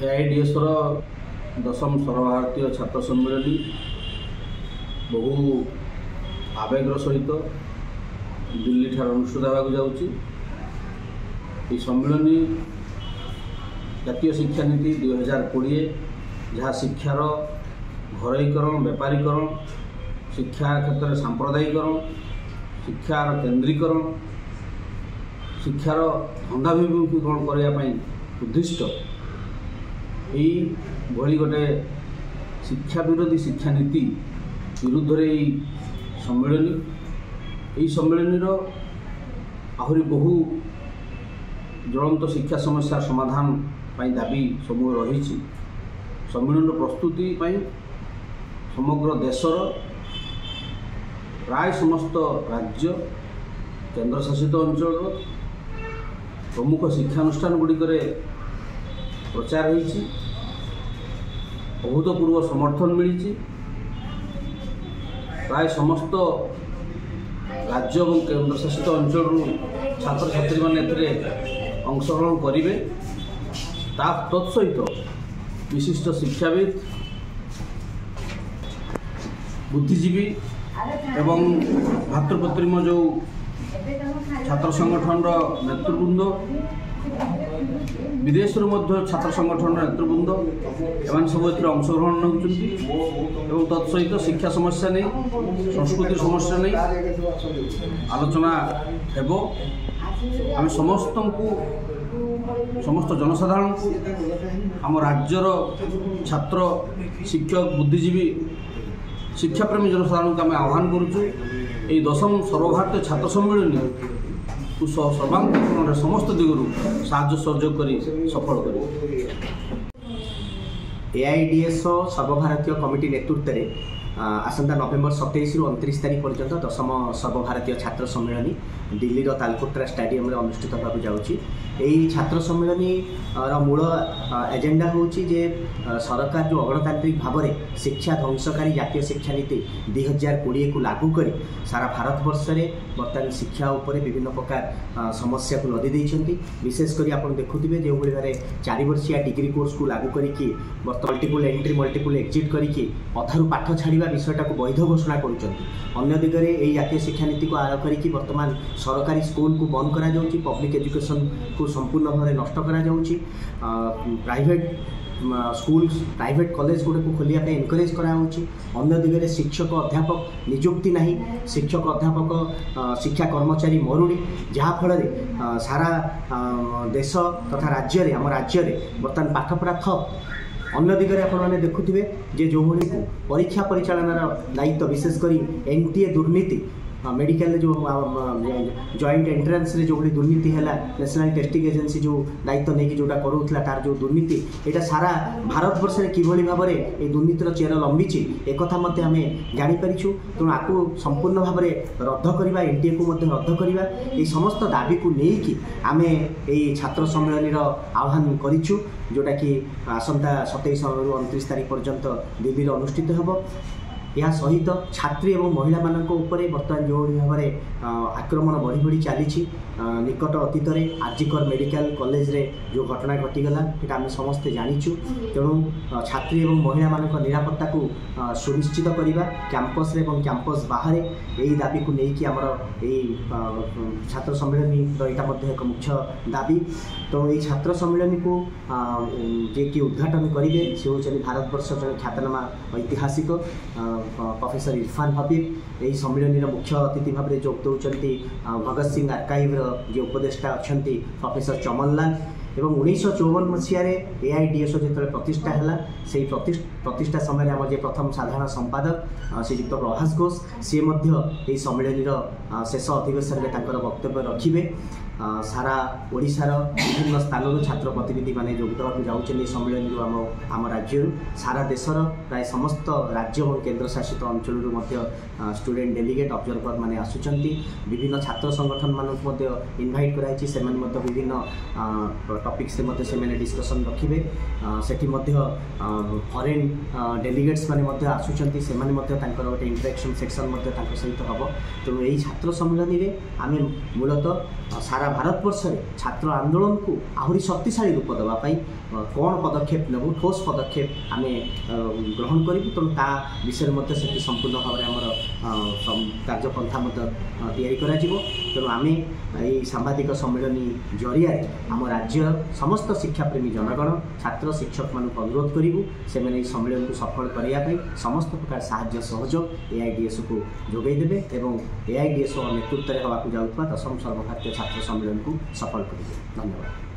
एआईडीएसर दशम सर्वभारतीय छात्र सम्मेलन बहु आवेगर सहित दिल्ली ठार अनुष्ठित होगा जाऊँगी। सम्मेलन जातीय शिक्षा नीति 2020 जहाँ शिक्षार घरोईकरण व्यापारीकरण शिक्षा क्षेत्र में सांप्रदायिकरण शिक्षार केन्द्रीकरण शिक्षार धंदाभिमुखीकरण करने उद्दिष्ट यही भली गोटे शिक्षा विरोधी शिक्षा नीति विरुद्ध सम्मेलन आहरी बहु ज्वलंत शिक्षा समस्या समाधान दाबी समूह रही। सम्मेलन प्रस्तुति समग्र देशर प्राय समस्त राज्य केन्द्रशासित अंचल प्रमुख शिक्षानुष्ठान गुड़िक प्रचार होईछि। अभूतपूर्व समर्थन मिली। प्राय समस्त राज्य और केन्द्रशासित अंचल छात्र छात्री मैंने अंशग्रहण करेंगे। तत्सहित विशिष्ट शिक्षाविद बुद्धिजीवी एवं भातृप्रतिम जो छात्र संगठन नेतृवृंद विदेश छात्र संगठन नेतृवृंद एवं सब अंशग्रहण नौकरी तत्सहित शिक्षा समस्या नहीं संस्कृति समस्या नहीं आलोचना हेबो। आम समस्त जनसाधारण को आम राज्यर छात्र शिक्षक बुद्धिजीवी शिक्षाप्रेमी जनसाधारण को आम आह्वान करुचु ये दशम सर्वभारतीय छात्र सम्मेलन सर्वांगीकरण समस्त दिगरू साहाय्य सहयोग कर सफल कर। एआईडीएस सर्वभारतीय कमिटी नेतृत्व में आसंता नवेम्बर 27 रु 29 तारीख पर्यंत दशम सर्वभारतीय छात्र सम्मेलन दिल्ली तालकोटरा स्टाडियम रे अनुष्ठित होगा जाऊँगी। यही छात्र सम्मेलन मूल एजेंडा हूँ जे सरकार जो अगणतांत्रिक भाव में शिक्षा ध्वंसकारी जातीय शिक्षा नीति 2020 को लागू कर सारा भारत वर्ष में बर्तमान शिक्षा उपर विभिन्न प्रकार समस्या को लदी देइछंती। विशेषकर आप देखुवे जो भाई 4 वर्षिया डिग्री कोर्स को लागू करी मल्टीपल एंट्री मल्टीपल एक्जिट करी अधारू पाठ छाड़ा विषयटा को वैध घोषणा कर दिगरे यही जातीय शिक्षा नीति को आड़ करी बर्तमान सरकारी स्कूल को बंद करा जाउची पब्लिक एजुकेशन को संपूर्ण भाव में नष्ट करा जाउची। प्राइवेट स्कूल प्राइवेट कॉलेज गुड़े को खोलिया एनकरेज कराऊँगी। अन्य दिगरे शिक्षक अध्यापक नियुक्ति नहीं शिक्षक अध्यापक शिक्षा कर्मचारी मरुड़ी जहाँफल सारा देश तथा राज्य आम राज्य बर्तमान पाठपढ़ा ठप। अन्य दिगरे आपने देखुवे जे जो भाई परीक्षा परिचालनार दायित्व विशेषकर एनटीए दुर्नीति मेडिकल जो जॉइंट एंट्रेंस रे जो भाई दुर्नीति है नेशनल टेस्टिंग एजेंसी जो दायित्व नहीं जोटा करूला तार जो दुर्नीति यहाँ सारा भारत वर्ष में किभली भाव में ये दुर्नीतिर चेर लंबी एक आम जापरिछु। तेणु आपको संपूर्ण भाव में रद्द करवा एनटीए को रद्द करवा ये समस्त दाबी को लेकिन आम ये छात्र सम्मेलन आह्वान करूँ जोटा कि आसंता 27 रु 29 तारीख पर्यंत दिल्ली अनुष्ठित होब। यह सहित छात्री और महिला मानक ऊपर बर्तमान जो भाव में आक्रमण बढ़ी बढ़ी चली निकट अतीत में आरजीकर मेडिकल कॉलेज रे जो घटना घटीगला ये आम समस्ते जानीचु। तेणु छात्री और महिला मानक निरापत्ता को सुनिश्चित करवा कैंपस रे और कैंपस बाहर यही दाबी को लेकिन आमर यही छात्र सम्मेलन एक मुख्य दाबी। तो ये छात्र सम्मेलन को जे कि उद्घाटन करेंगे से हूँ भारत वर्ष जन ख्यातनामा ऐतिहासिक प्रोफेसर इरफान हबीब। यही सम्मेलन मुख्य अतिथि भाव में जोग दौरान भगत सिंह आर्काइव्र जो उपदेष्टा अच्छा प्रोफेसर चमन लाल एवं 1954 मसीह एआईडीएस जो प्रतिष्ठा है से प्रतिष्ठा समय आम जे प्रथम साधारण संपादक श्रीजुक्त प्रभास घोष सी सम्मेलन शेष अधिवेशन में वक्तव्य रखिए। सारा ओडिशार विभिन्न स्थान छात्र प्रतिनिधि माने जोगदेवाक जाऊँ सम्मेलन आम राज्य सारा देशर प्राय समस्त राज्य और केन्द्रशासित अंचल स्टूडेंट डेलीगेट ऑब्जर्वर माने आसुचंती। विभिन्न छात्र संगठन मानक इनवाइट कराई से विभिन्न टॉपिक्स से डिस्कशन रखिए। सेठी फॉरेन डेलीगेट्स माने आसुचंती से गोटे इंटरेक्शन सेक्शन सहित हम। तेणु यही छात्र सम्मेलन में आम मूलतः सारा सारा भारतवर्ष में छात्र आंदोलन को आहरी शक्तिशाली रूप देवाई कौन पदक्षेप नेबू ठोस पदक्षेप आम ग्रहण करूँ तेणु ता विषय में से संपूर्ण भाव में आमर कार्यपंथा तेणु आम ये सांबादिक सम्मेलन जरिया आम राज्य समस्त शिक्षाप्रेमी जनगण छात्र शिक्षक मान अनुरोध करूँ से सम्मेलन को सफल करने समस्त प्रकार साहाय्य सहयोग AIDS को जोगेदेवे और AIDS नेतृत्व में होगा जाऊँ दशम सर्वभारतीय छात्र सम्मेलन को सफल करेंगे। धन्यवाद।